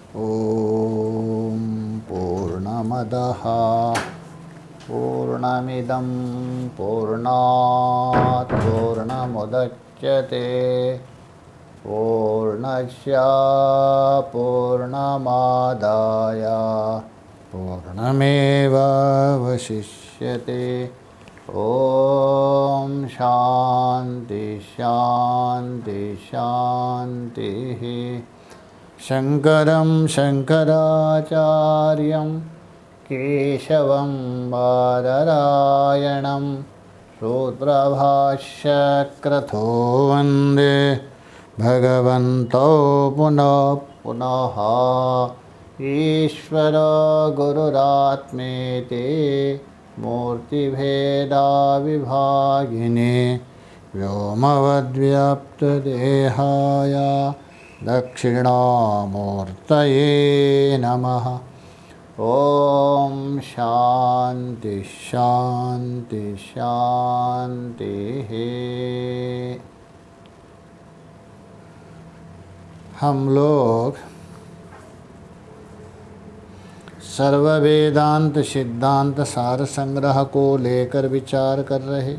ॐ पूर्णमदः पूर्णमिदं पूर्णात् पूर्णमुदच्यते पूर्णस्य पूर्णमादाय पूर्णमेवावशिष्यते। ॐ शान्ति शान्ति शान्तिः। शङ्करं शङ्कराचार्यं केशवं बादरायणं सूत्रभाष्यकृतो वन्दे भगवन्तौ पुनः पुनः। ईश्वरो गुरुरात्मेति मूर्तिभेदाविभागिने व्योमवद्व्याप्तदेहाय दक्षिणामूर्तये नमः। ॐ शान्ति शान्ति शान्तिः। हम लोग सर्व वेदांत सिद्धांत सार संग्रह को लेकर विचार कर रहे।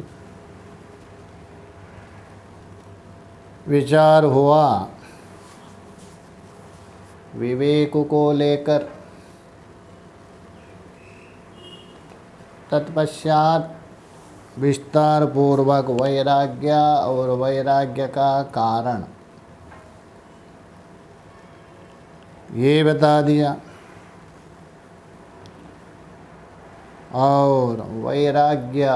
विचार हुआ विवेक को लेकर, तत्पश्चात विस्तार पूर्वक वैराग्य और वैराग्य का कारण ये बता दिया। और वैराग्य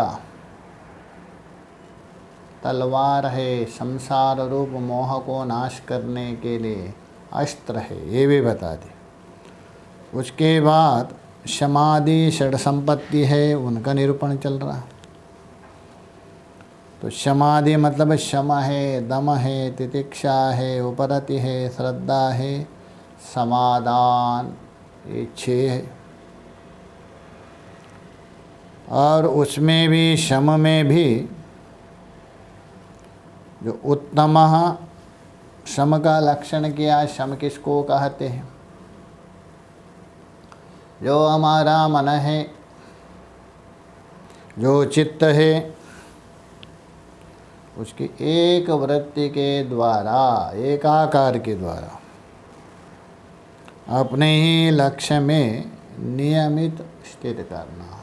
तलवार है, संसार रूप मोह को नाश करने के लिए अस्त्र है, ये भी बता दी। उसके बाद समाधि षड संपत्ति है, उनका निरूपण चल रहा। तो समाधि मतलब शम है, दम है, तितिक्षा है, उपरति है, श्रद्धा है, समाधान, ये 6 है। और उसमें भी शम में भी जो उत्तम शम का लक्षण किया। शम किसको कहते हैं? जो हमारा मन है, जो चित्त है, उसकी एक वृत्ति के द्वारा, एक आकार के द्वारा अपने ही लक्ष्य में नियमित स्थित करना,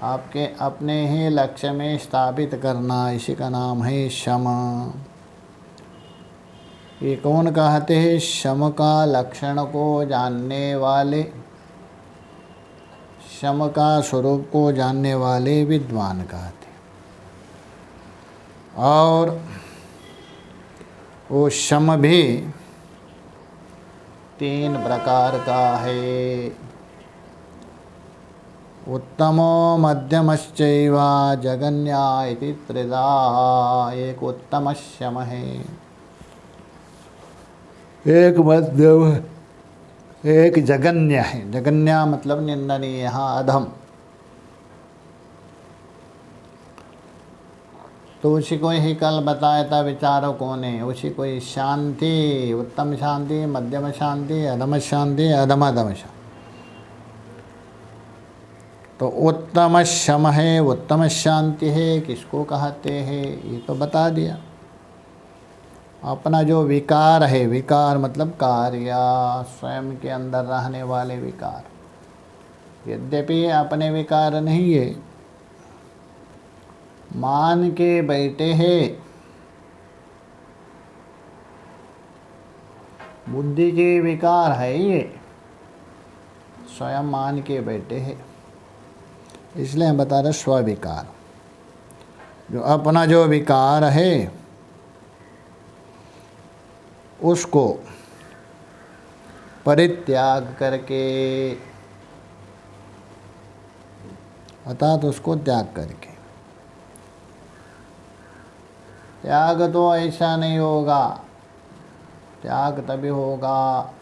आपके अपने ही लक्ष्य में स्थापित करना, इसी का नाम है शम। ये कौन कहते हैं? शम का लक्षण को जानने वाले, शम का स्वरूप को जानने वाले विद्वान कहते। और वो शम भी 3 प्रकार का है। उत्तमो मध्यमश्चैव जगन्या इति त्रिधा। एक उत्तम शम है, एक मध्यम, एक जगन्य है। जगन्य मतलब निंदनीय, अधम। तो उसी को ही कल बताया था विचारकों ने, उसी को ही शांति, उत्तम शांति, मध्यम शांति, अधम शांति, अधम शांति। तो उत्तम शम है, उत्तम शांति है, किसको कहते हैं ये तो बता दिया। अपना जो विकार है, विकार मतलब कार्य, स्वयं के अंदर रहने वाले विकार, यद्यपि अपने विकार नहीं है, मान के बैठे हैं, बुद्धि के विकार है, ये स्वयं मान के बैठे हैं। इसलिए हम बता रहे स्विकार। जो अपना जो विकार है उसको परित्याग करके, अर्थात उसको त्याग करके। त्याग तो ऐसा नहीं होगा, त्याग तभी होगा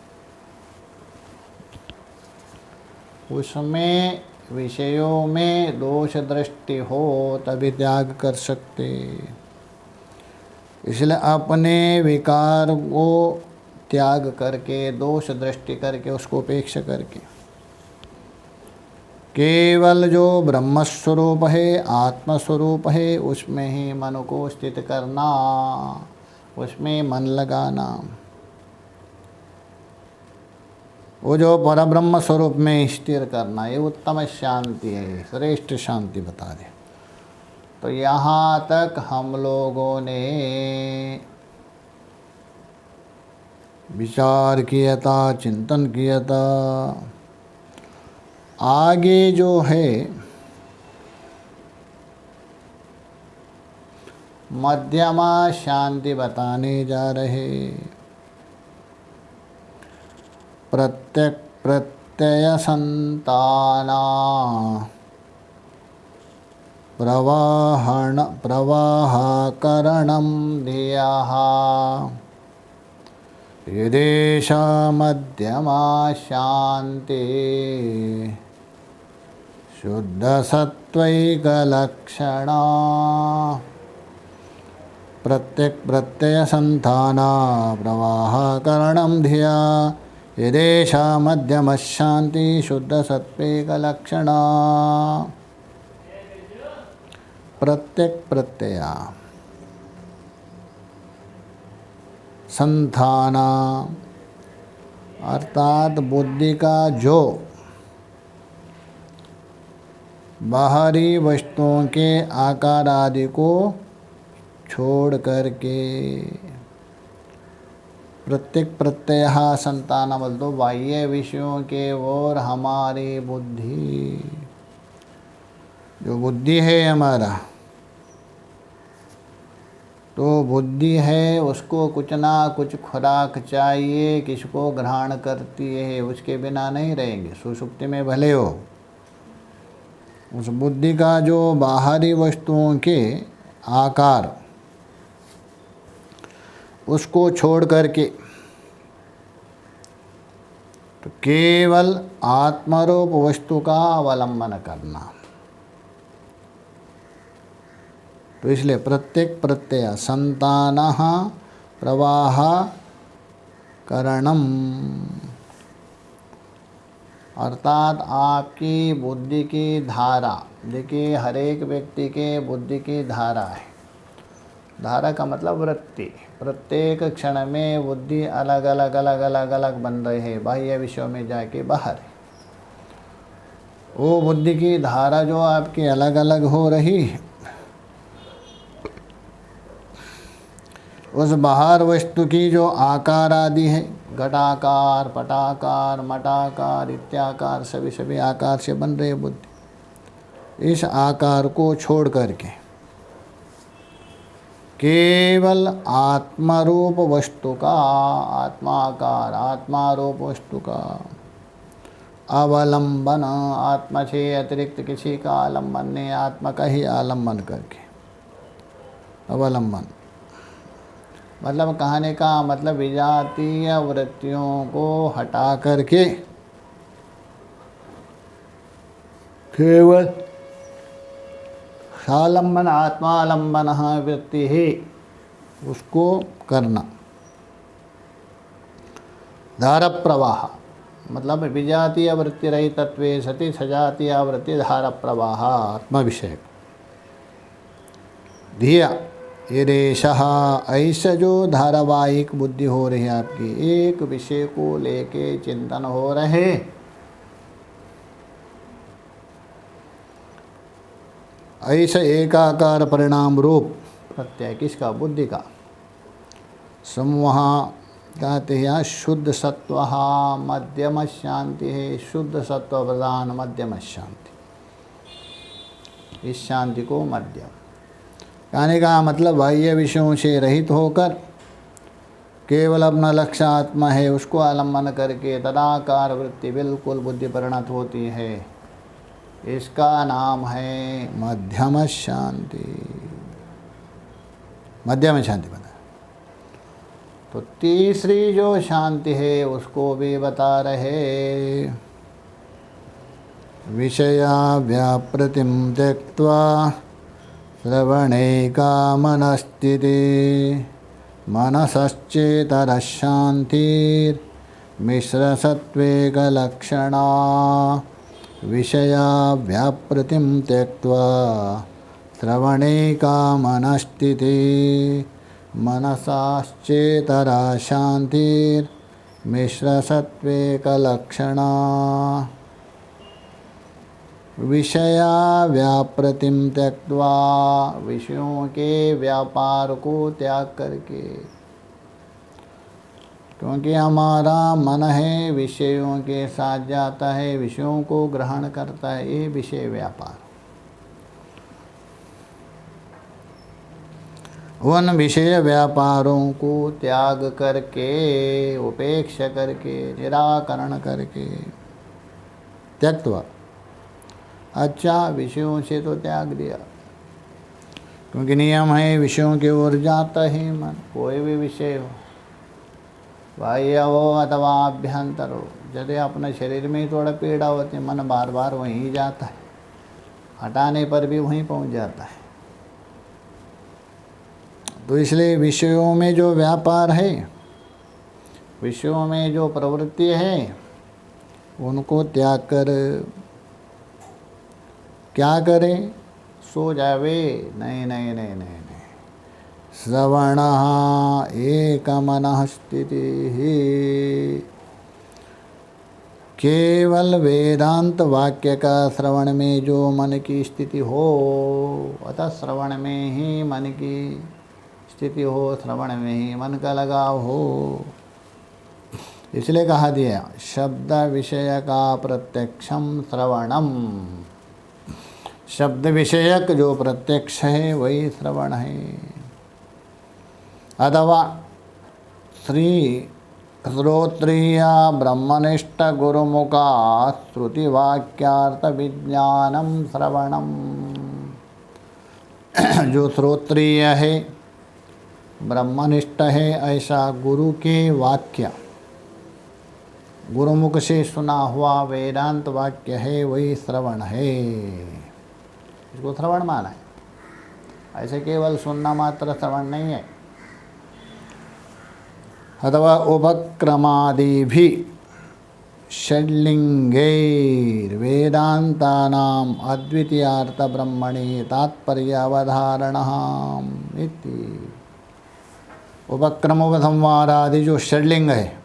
उसमें विषयों में दोष दृष्टि हो, तभी त्याग कर सकते। इसलिए अपने विकार को त्याग करके, दोष दृष्टि करके, उसको उपेक्षा करके केवल जो ब्रह्मस्वरूप है, आत्मस्वरूप है, उसमें ही मन को स्थित करना, उसमें मन लगाना। वो जो परब्रह्म स्वरूप में स्थिर करना, ये उत्तम शांति है, श्रेष्ठ शांति बता दे। तो यहाँ तक हम लोगों ने विचार किया था, चिंतन किया था। आगे जो है मध्यमा शांति बताने जा रहे। प्रत्यक प्रत्यय संताना प्रवाहकरणं धियः यदेषा मध्यमा शान्ति शुद्धसत्त्वैकलक्षणा। प्रत्यक प्रत्यय संताना प्रवाहकरणं धिया यदेषा मध्यमा शान्ति शुद्धसत्त्वैकलक्षणा। प्रत्यक प्रत्यय संथाना अर्थात बुद्धि का जो बाहरी वस्तुओं के आकार आदि को छोड़ करके, प्रत्येक प्रत्यय संतान बोल दो बाह्य विषयों के ओर हमारी बुद्धि, जो बुद्धि है हमारा, तो बुद्धि है उसको कुछ ना कुछ खुराक चाहिए, किसको ग्रहण करती है, उसके बिना नहीं रहेंगे। सुषुप्ति में भले हो, उस बुद्धि का जो बाहरी वस्तुओं के आकार उसको छोड़ करके तो केवल आत्मरूप वस्तु का अवलंबन करना। तो इसलिए प्रत्येक प्रत्यय संतानः प्रवाह करणम, अर्थात आपकी बुद्धि की धारा। देखिए हर एक व्यक्ति के बुद्धि की धारा है। धारा का मतलब वृत्ति। प्रत्येक क्षण में बुद्धि अलग अलग अलग अलग अलग बन रही है, बाह्य विषयों में जाके बाहर है। वो बुद्धि की धारा जो आपकी अलग अलग हो रही है, उस बाहर वस्तु की जो आकार आदि है, घटाकार, पटाकार, मटाकार, इत्याकार, सभी सभी आकार से बन रही है बुद्धि। इस आकार को छोड़ करके केवल आत्मरूप वस्तु का, आत्माकार, आत्मारूप वस्तु का अवलंबन, आत्मा से अतिरिक्त किसी का आलंबन नहीं, आत्मा का ही आलंबन करके अवलंबन। मतलब कहने का मतलब विजातीय वृत्तियों को हटा करके केवल सालंबन आत्मालंबन वृत्ति ही उसको करना। धारा प्रवाह मतलब विजातीय वृत्ति रही तत्वे सति सजातीय वृत्ति धारा प्रवाह आत्मा विषय धिया ये रेशः। ऐसा जो धारावाहिक बुद्धि हो रही है आपकी, एक विषय को लेके चिंतन हो रहे, ऐसा एकाकार परिणाम रूप प्रत्यय किसका, बुद्धि का। समूह कहते हैं यहाँ शुद्ध सत्व मध्यम शांति है, शुद्ध सत्व प्रधान मध्यम शांति, इस शांति को मध्यम कहने का मतलब बाह्य विषयों से रहित होकर केवल अपना लक्ष्य आत्मा है, उसको आलम्बन करके तदाकार वृत्ति बिल्कुल बुद्धि परिणत होती है। इसका नाम है मध्यम शांति। मध्यम शांति बता। तो तीसरी जो शांति है उसको भी बता रहे। विषया व्यापृतिम त्यक्त्वा श्रवणे कामनस्थिति मनसश्चेतरः शान्तिर्मिश्रसत्त्वेकलक्षणा विषया व्यापृतिं त्यक्त्वा श्रवणैकामनस्थितिः मनसाश्चेतरा शान्तिर्मिश्रसत्त्वेकलक्षणा विषया व्यापृतिं त्यक्त्वा विषयों के व्यापार को त्याग करके, क्योंकि हमारा मन है विषयों के साथ जाता है, विषयों को ग्रहण करता है, ये विषय व्यापार। उन विषय व्यापारों को त्याग करके, उपेक्षा करके, निराकरण करके, त्यक्त्वा, अच्छा विषयों से तो त्याग दिया, क्योंकि नियम है विषयों की ओर जाता ही मन, कोई भी विषय हो, बाह्य हो अथवा आभ्यंतर हो। यदि अपने शरीर में ही थोड़ा पीड़ा होती है, मन बार बार वहीं जाता है, हटाने पर भी वहीं पहुंच जाता है। तो इसलिए विषयों में जो व्यापार है, विषयों में जो प्रवृत्ति है, उनको त्याग कर क्या करें? सो जावे? नहीं नहीं नहीं नहीं नहीं। श्रवणः एकमनः स्थितिः, केवल वेदांत वाक्य का श्रवण में जो मन की स्थिति हो, अतः श्रवण में ही मन की स्थिति हो, श्रवण में ही मन का लगाव हो। इसलिए कहा दिया शब्द विषय का प्रत्यक्षम श्रवणम, शब्द विषयक जो प्रत्यक्ष है वही श्रवण है। अथवा श्री श्रोत्रिय ब्रह्मनिष्ठ गुरुमुखा श्रुतिवाक्यार्थ विज्ञानम श्रवणम, जो श्रोत्रिय है, ब्रह्मनिष्ठ है, ऐसा गुरु के वाक्य, गुरुमुख से सुना हुआ वेदांत वाक्य है, वही श्रवण है। इसको श्रवण माना है, ऐसे केवल सुनना मात्र श्रवण नहीं है। अथवा उपक्रमादि भी षड्लिंगैर्वेदान्तानाम् अद्वितीयार्थ ब्रह्मणि तात्पर्यावधारणम् इति। उपक्रमोपसंहारादि जो षड्लिंग है,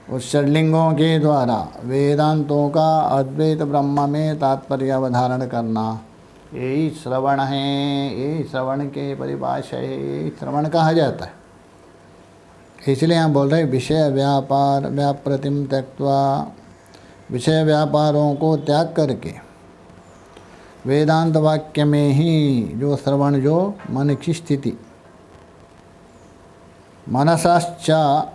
उस षड्लिंगों के द्वारा वेदांतों का अद्वैत ब्रह्म में तात्पर्य अवधारण करना, यही श्रवण है, यही श्रवण के परिभाषा है, यही श्रवण कहा जाता है। इसलिए हम बोल रहे विषय व्यापार व्याप्रतिम त्यक्त्वा, विषय व्यापारों को त्याग करके वेदांत वाक्य में ही जो श्रवण, जो मन की स्थिति, मनसाश्चा,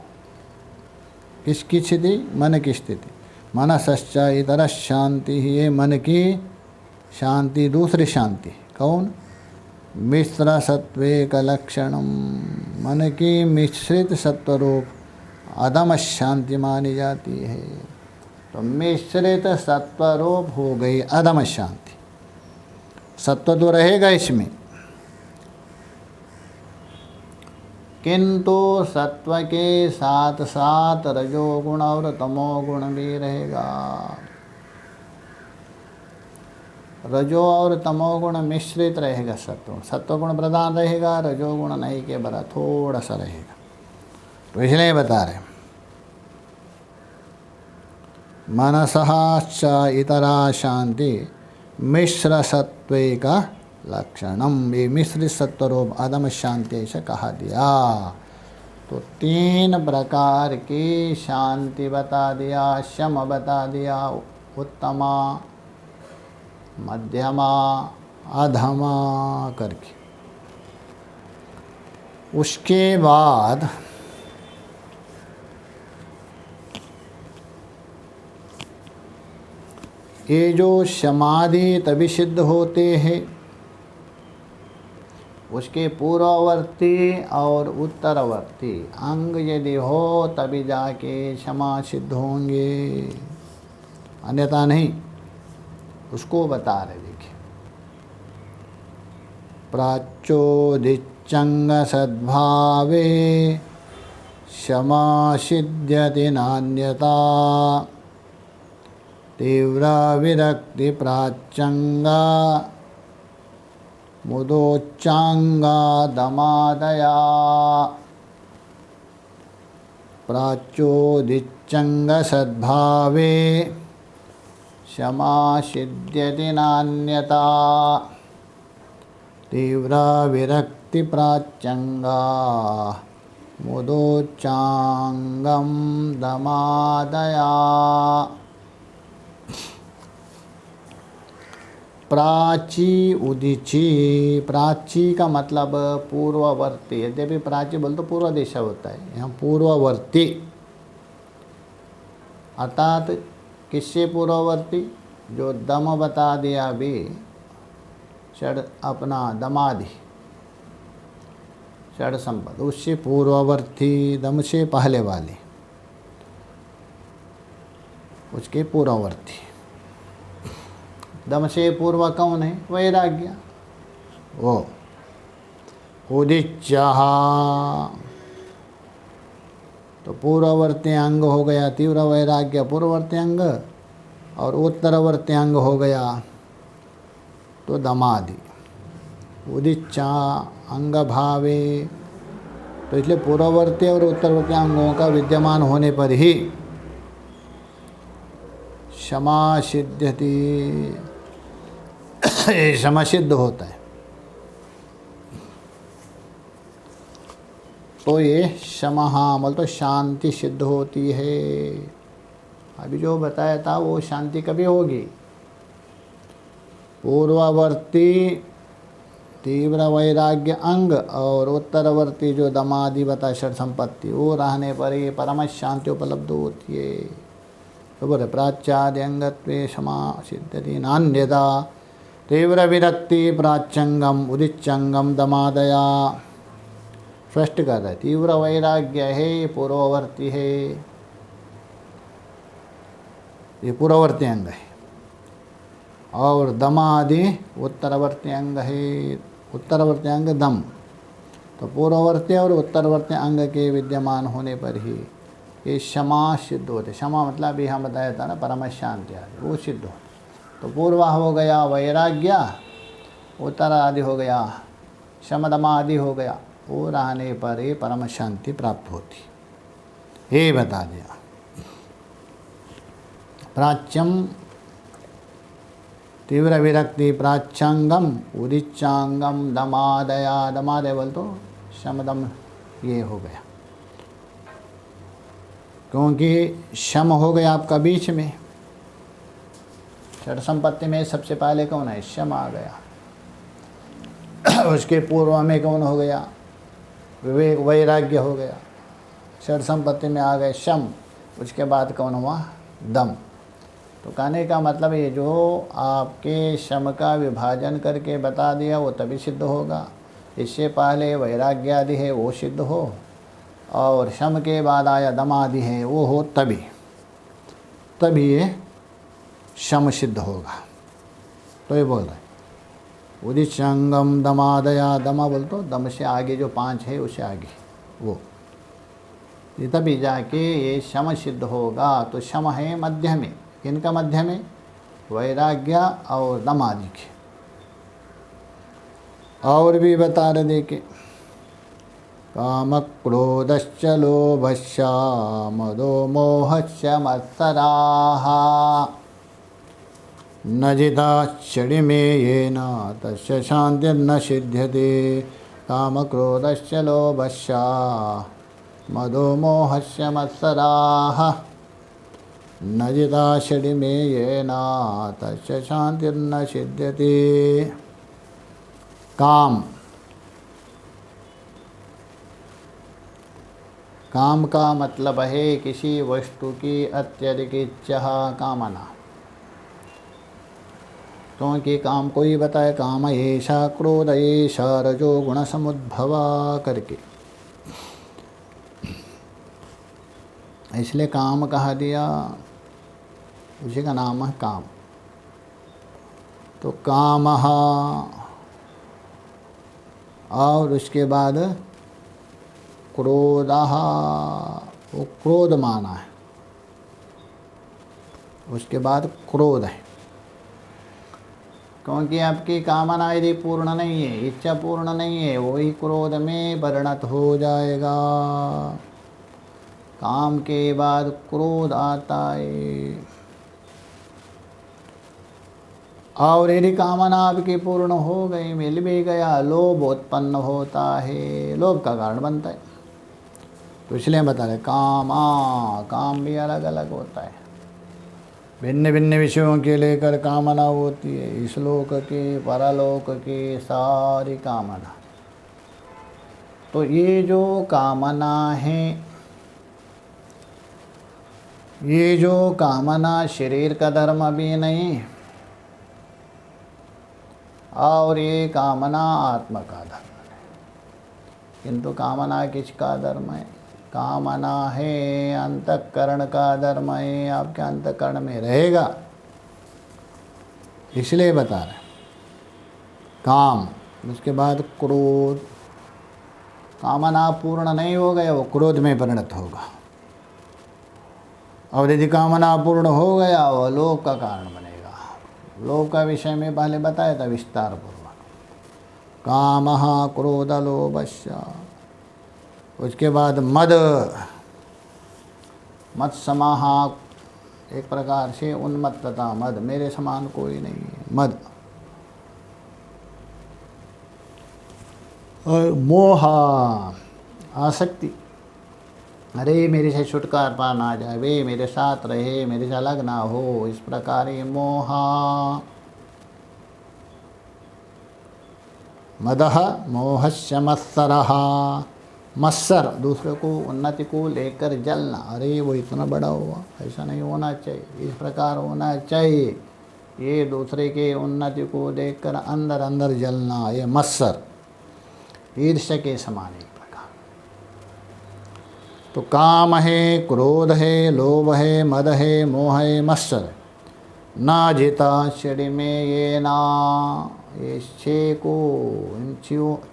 किसकी स्थिति? मन की स्थिति। मनसश्चा इतर शांति, ये मन की शांति, दूसरी शांति। कौन? मिश्र सत्वेक लक्षणम, मन की मिश्रित सत्वरूप अधम शांति मानी जाती है। तो मिश्रित सत्वरूप हो गई अधम शांति। सत्व तो रहेगा इसमें, किंतु सत्व के साथ साथ रजोगुण और तमोगुण भी रहेगा। रजो और तमोगुण मिश्रित रहेगा। सत्वगुण प्रधान रहेगा, रजोगुण नहीं के बरा थोड़ा सा रहेगा। तो इसलिए बता रहे मनसश्च इतरा शांति मिश्र सत्वे का लक्षणम, ये मिश्रित सत्वरूप अदम शांति ऐसा कहा दिया। तो 3 प्रकार की शांति बता दिया, शम बता दिया, उत्तमा, मध्यमा, अधमा करके। उसके बाद ये जो समाधि तभी सिद्ध होते हैं, उसके पूर्ववर्ती और उत्तरवर्ती अंग यदि हो तभी जाके क्षमा सिद्ध होंगे, अन्यथा नहीं। उसको बता रहे, देखिए, प्राच्योदित प्राच्यंग सद्भावे क्षमा सिद्ध्यति नान्यता तीव्र विरक्ति प्राच्यंगा मुदोच्चांगा दमादया प्राच्योदिच्चंग सद्भावे क्षमा सिद्ध्यति नान्यता तीव्र विरक्ति प्राच्यंगा मुदोच्चांगम दमादया। प्राची उदिची, प्राची का मतलब पूर्ववर्ती, यद्यपि प्राची बोल तो पूर्व दिशा होता है, यहाँ पूर्ववर्ती अर्थात किससे पूर्ववर्ती, जो दम बता दिया अभी षड अपना दमादि षड संपद, उससे पूर्ववर्ती, दम से पहले वाले उसके पूर्ववर्ती। दम से पूर्व कौन है? वैराग्य। वो उदिच्यः तो पूर्ववर्ती अंग हो गया तीव्र वैराग्य पूर्ववर्ती अंग, और उत्तरवर्ती अंग हो गया तो दमादि। उदिच्चा अंग भावे, तो इसलिए पूर्ववर्ती और उत्तरवर्ती अंगों का विद्यमान होने पर ही क्षमा सिद्ध्यति, क्षमा सिद्ध होता है। तो ये क्षमा बोल तो शांति सिद्ध होती है। अभी जो बताया था वो शांति कभी होगी? पूर्ववर्ती तीव्र वैराग्य अंग और उत्तरवर्ती जो दमादि बता षड संपत्ति, वो रहने पर ही परम शांति उपलब्ध होती है। तो बोले प्राच्यादि अंगत्वे क्षमा सिद्ध्यति नान्यथा तीव्र विरक्ति प्राच्यंगम उदिच्यंगम दमादया। स्पष्ट कर रहे, तीव्र वैराग्य है पूर्ववर्ती है, ये पूर्ववर्ती अंग है, और दमादि उत्तरवर्ती अंग है। उत्तरवर्ती अंग दम, तो पूर्ववर्ती और उत्तरवर्ती अंग के विद्यमान होने पर ही ये क्षमा सिद्ध होते। क्षमा मतलब अभी हम बताया था ना परम शांति आदि, वो सिद्ध हो। तो पूर्व हो गया वैराग्य, उत्तर आदि हो गया शमदमा आदि हो गया, वो रहने पर ही परम शांति प्राप्त होती। ये बता दिया। प्राच्यम तीव्र विरक्ति प्राच्यांगम उदिच्चांगम दमादया, दमादय बोल तो शमदम ये हो गया, क्योंकि शम हो गया आपका बीच में। षड संपत्ति में सबसे पहले कौन है? शम आ गया। उसके पूर्व में कौन हो गया? विवेक वैराग्य हो गया। षड संपत्ति में आ गए शम, उसके बाद कौन हुआ? दम। तो कहने का मतलब ये जो आपके शम का विभाजन करके बता दिया वो तभी सिद्ध होगा। इससे पहले वैराग्य आदि है वो सिद्ध हो, और शम के बाद आया दम आदि है वो हो, तभी ये शम सिद्ध होगा। तो ये बोल रहे उदिच्यंगम दमादया, दमा बोल तो दम से आगे जो 5 है उससे आगे वो, ये तभी जाके ये शम सिद्ध होगा। तो शम है मध्य में, किनका मध्य में? वैराग्य और दम आदि के। और भी बता रहे देखे, काम क्रोधश्च लोभश्च मदो मोहश्च मत्सराः न जिता क्षणिमेयेन तस्य शान्तिर्न सिद्ध्यते। काम क्रोधश्च लोभश्च मदो मोहश्च मत्सराः न जिता क्षणिमेयेन तस्य शान्तिर्न सिद्ध्यते। काम, काम का मतलब है किसी वस्तु की अत्यधिक इच्छा, कामना। क्योंकि काम को ही बताया, काम ऐसा क्रोध ऐसा रजो गुण समुद्भवा करके, इसलिए काम कहा दिया, उसी का नाम है काम। तो कामः और उसके बाद क्रोधः, वो क्रोध माना है, उसके बाद क्रोध है, क्योंकि आपकी कामना यदि पूर्ण नहीं है, इच्छा पूर्ण नहीं है, वही क्रोध में परिणत हो जाएगा। काम के बाद क्रोध आता है। और यदि कामना आपकी पूर्ण हो गई, मिल भी गया, लोभ उत्पन्न होता है, लोभ का कारण बनता है। तो इसलिए बता रहे काम भी अलग अलग होता है, भिन्न भिन्न विषयों के लेकर कामना होती है, इस लोक की परलोक की सारी कामना। तो ये जो कामना है, ये जो कामना शरीर का धर्म भी नहीं, और ये कामना आत्मा का धर्म है। किंतु कामना किसका धर्म है? कामना है अंतःकरण का धर्म है, आपके अंतःकरण में रहेगा, इसलिए बता रहे। काम, उसके बाद क्रोध, कामना पूर्ण नहीं हो गया, वो क्रोध में परिणत होगा। और यदि कामना पूर्ण हो गया, वो लोभ का कारण बनेगा। लोभ का विषय में पहले बताया था विस्तार पूर्वक। कामः क्रोध लोभस्य, उसके बाद मद समाह, एक प्रकार से उन्मत्तता, मद, मेरे समान कोई नहीं है, मद। और मोह, आसक्ति, अरे मेरे से छुटकार पाना आ जाए, वे मेरे साथ रहे, मेरे से अलग ना हो, इस प्रकार ये मोह। मदः मोहस्य मत्सरः, मत्सर, दूसरे को उन्नति को लेकर जलना, अरे वो इतना बड़ा हुआ, ऐसा नहीं होना चाहिए, इस प्रकार होना चाहिए, ये दूसरे के उन्नति को देखकर अंदर अंदर जलना, ये मत्सर, ईर्ष्या के समान एक प्रकार। तो काम है, क्रोध है, लोभ है, मद है, मोह है, मत्सर। ना जिता शरीर में ये ना, ये छः को,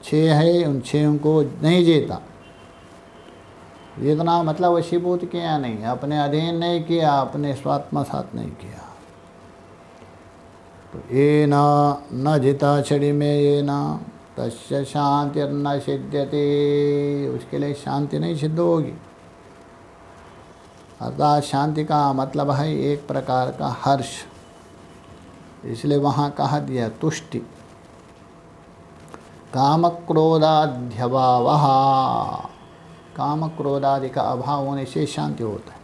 छः है, उन छः को नहीं जीता। जीतना मतलब वशीभूत किया नहीं, अपने अधीन नहीं किया, अपने स्वात्मसात नहीं किया। तो ये न जिता छड़ी में ये ना, तस्य शांतिर्न सिद्ध्यते, उसके लिए शांति नहीं सिद्ध होगी। अर्थात शांति का मतलब है एक प्रकार का हर्ष, इसलिए वहाँ कहा दिया तुष्टि। काम क्रोधाध्यभावः, काम क्रोधादि का अभाव होने से शांति होता है।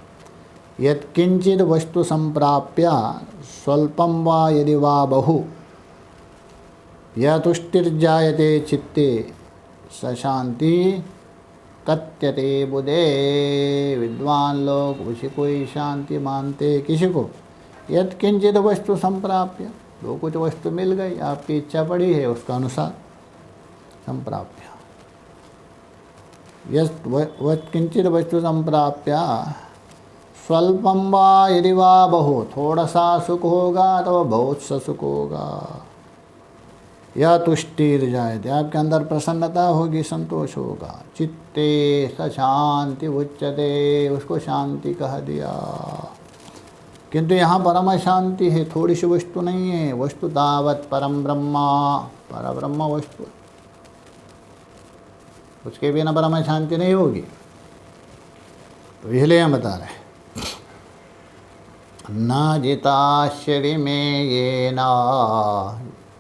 यत्किंचित वस्तु संप्राप्य स्वल्पं वा यदि वा बहु, यह तुष्टिर्जायते चित्ते स शांति कथ्यते बुधे। विद्वान लोग उसी को ही शांति मानते, किसी को। यत्किंचित वस्तु संप्राप्य, जो कुछ वस्तु मिल गई, आपकी इच्छा पड़ी है उसका अनुसार, संप्राप्य। यत्किंचित वस्तु संप्राप्य स्वल्पं वा यदि वा बहु, थोड़ा सा सुख होगा तो बहुत सा सुख होगा। या तुष्टिर जायते, आपके अंदर प्रसन्नता होगी, संतोष होगा। चित्ते स शांति उच्यते, उसको शांति कह दिया। किंतु यहाँ परम शांति है, थोड़ी सी वस्तु नहीं है, वस्तु तावत परम ब्रह्मा, पर ब्रह्म वस्तु, उसके बिना परम शांति नहीं होगी। तो इसलिए हम बता रहे ना जिताश्चर्य में ये ना,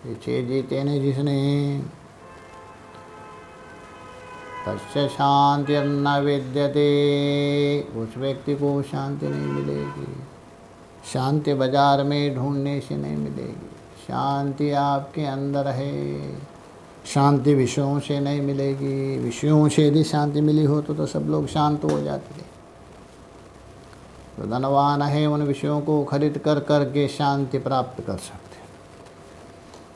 पीछे जीते ने जिसने, तस्य शांतिर्न विद्यते, उस व्यक्ति को शांति नहीं मिलेगी। शांति बाजार में ढूंढने से नहीं मिलेगी, शांति आपके अंदर है। शांति विषयों से नहीं मिलेगी, विषयों से यदि शांति मिली हो तो सब लोग शांत हो जाते। तो धनवान है, उन विषयों को खरीद कर करके शांति प्राप्त कर सकते।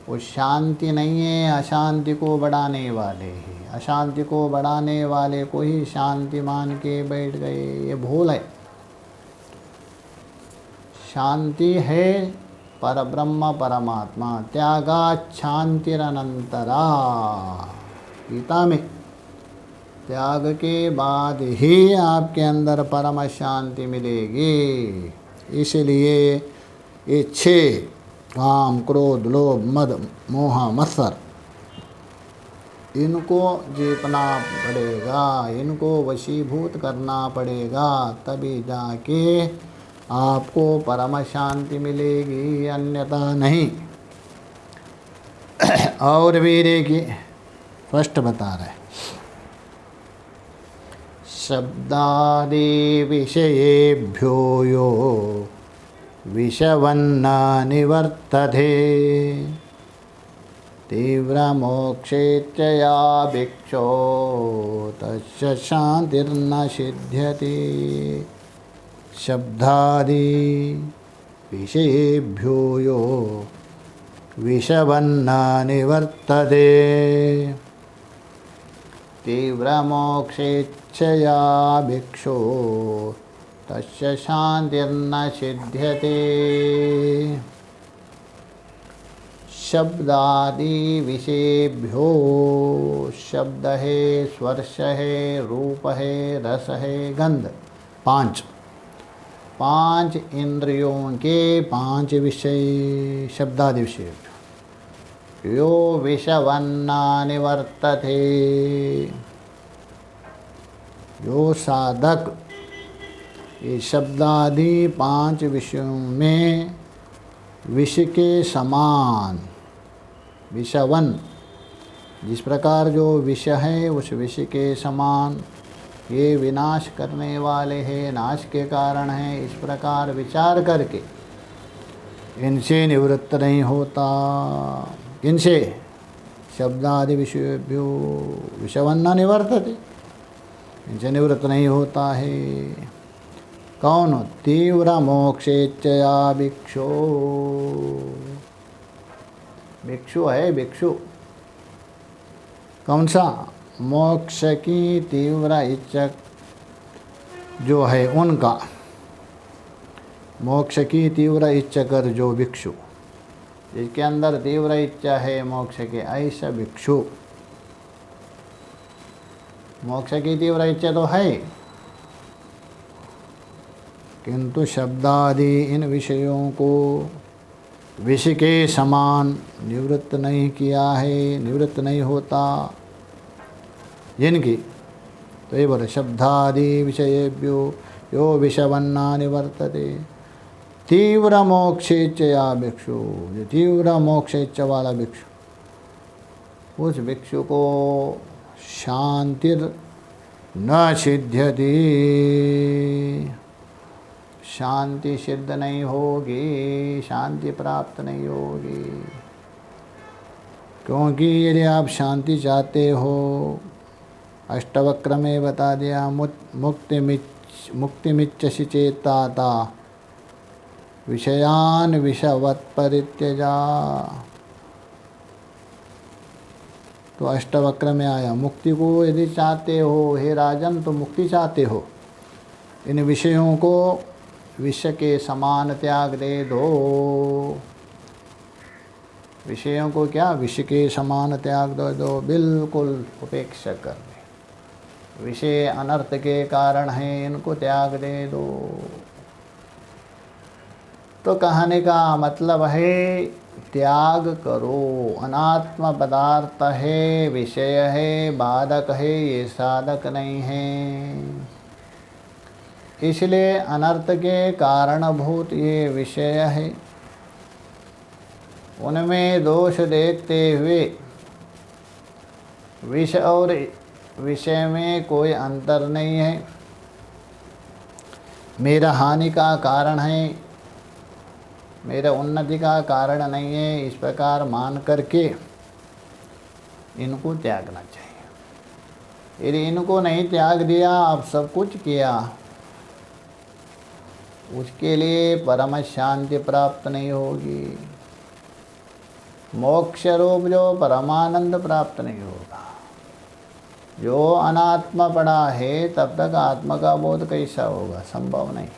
वो शांति नहीं है, अशांति को बढ़ाने वाले हैं। अशांति को बढ़ाने वाले को ही शांति मान के बैठ गए, ये भूल है। शांति है परब्रह्म परमात्मा, त्यागा शांतिरनंतरा। गीता में त्याग के बाद ही आपके अंदर परम शांति मिलेगी। इसलिए ये 6 काम, क्रोध, लोभ, मद, मोह, मत्सर, इनको जीतना पड़ेगा, इनको वशीभूत करना पड़ेगा, तभी जाके आपको परम शांति मिलेगी, अन्यथा नहीं। और भी देखिए, फर्स्ट बता रहे, शब्दादि विषयेभ्यो यो विषवन्न निवर्तते तीव्रमोक्षेच्छया भिक्षो तस्य शान्तिर्न सिद्ध्यति। शब्दादि विषयेभ्यो यो विषवन्न निवर्तते तीव्रमोक्षेच्छया भिक्षो तस्य शान्तिर्न सिद्ध्यते। शब्दादि विषयेभ्यो, शब्द है, स्पर्श है, रूप है, रस है, गंध, 5 इंद्रियों के 5 विषय, शब्दादि विषय, यो विषवन्ना निवर्तते, जो साधक ये शब्दादि 5 विषयों में विष के समान, विषवन, जिस प्रकार जो विष है उस विष के समान ये विनाश करने वाले हैं, नाश के कारण हैं, इस प्रकार विचार करके इनसे निवृत्त नहीं होता। इनसे शब्दादि विषयेभ्यो विषवन्न निवर्तते, इनसे निवृत्त नहीं होता है। कौन? तीव्र मोक्षेच्छया भिक्षु, भिक्षु है, भिक्षु। कौन सा? मोक्ष की तीव्र इच्छा जो है उनका, मोक्ष की तीव्र इच्छा कर जो भिक्षु, जिसके अंदर तीव्र इच्छा है मोक्ष के, ऐसा भिक्षु। मोक्ष की तीव्र इच्छा तो है, किंतु शब्दादि इन विषयों को विष के समान निवृत्त नहीं किया है, निवृत्त नहीं होता जिनकी, तो ये बोले शब्दादि विषयेभ्यो यो विषवन्ना निवर्तते तीव्र मोक्षेच्छया भिक्षु, जो तीव्र मोक्षेच्छा वाला भिक्षु, उस भिक्षु को शांतिर न सिद्ध्यति, शांति सिद्ध नहीं होगी, शांति प्राप्त नहीं होगी। क्योंकि यदि आप शांति चाहते हो, अष्टवक्र में बता दिया, मुक्तिमिच्छसि चेताता विषयान विषवत् परित्यजा, तो अष्टवक्र में आया, मुक्ति को यदि चाहते हो हे राजन, तो मुक्ति चाहते हो, इन विषयों को विष के समान त्याग दे दो। विषयों को क्या? विष के समान त्याग दे दो, बिल्कुल उपेक्षा कर दे। विषय अनर्थ के कारण हैं, इनको त्याग दे दो। तो कहने का मतलब है त्याग करो, अनात्म पदार्थ है, विषय है, बाधक है, ये साधक नहीं है। इसलिए अनर्थ के कारणभूत ये विषय है, उनमें दोष देखते हुए विष और विषय में कोई अंतर नहीं है, मेरा हानि का कारण है, मेरा उन्नति का कारण नहीं है, इस प्रकार मान करके इनको त्यागना चाहिए। यदि इनको नहीं त्याग दिया, आप सब कुछ किया, उसके लिए परम शांति प्राप्त नहीं होगी, मोक्ष रूप जो परमानंद प्राप्त नहीं होगा। जो अनात्मा पड़ा है तब तक आत्मा का बोध कैसा होगा? संभव नहीं।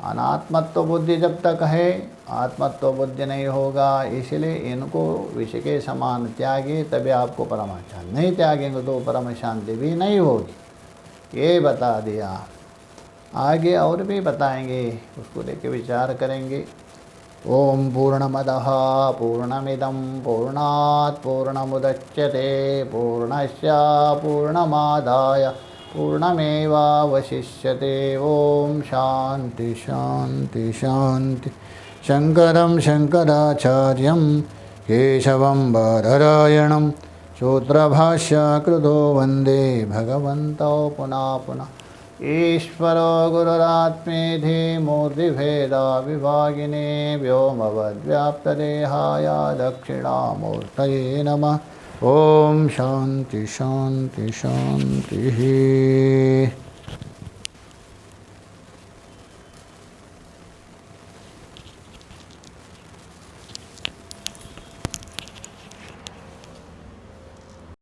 अनात्मत्व बुद्धि जब तक है, आत्मत्व बुद्धि नहीं होगा। इसलिए इनको विषय के समान त्यागे तभी आपको परम शांति, नहीं त्यागेंगे तो परम शांति भी नहीं होगी। ये बता दिया। आगे और भी बताएंगे, उसको लेके विचार करेंगे। ओम पूर्णमदः पूर्णमिदं पूर्णात् पूर्णमुदच्यते पूर्णस्य पूर्णमादाय पूर्णमेवावशिष्यते। ओम शांति शांति शांति। शंकरं शंकराचार्यं केशवं बादरायणं सूत्रभाष्यकृतो वन्दे भगवन्तौ पुनः पुनः। ईश्वरो गुरुरात्मेधि मूर्तिभेदाविभागिने व्योमवद्व्याप्तदेहाय दक्षिणामूर्तये नमः। ओम शांति शांति शांति।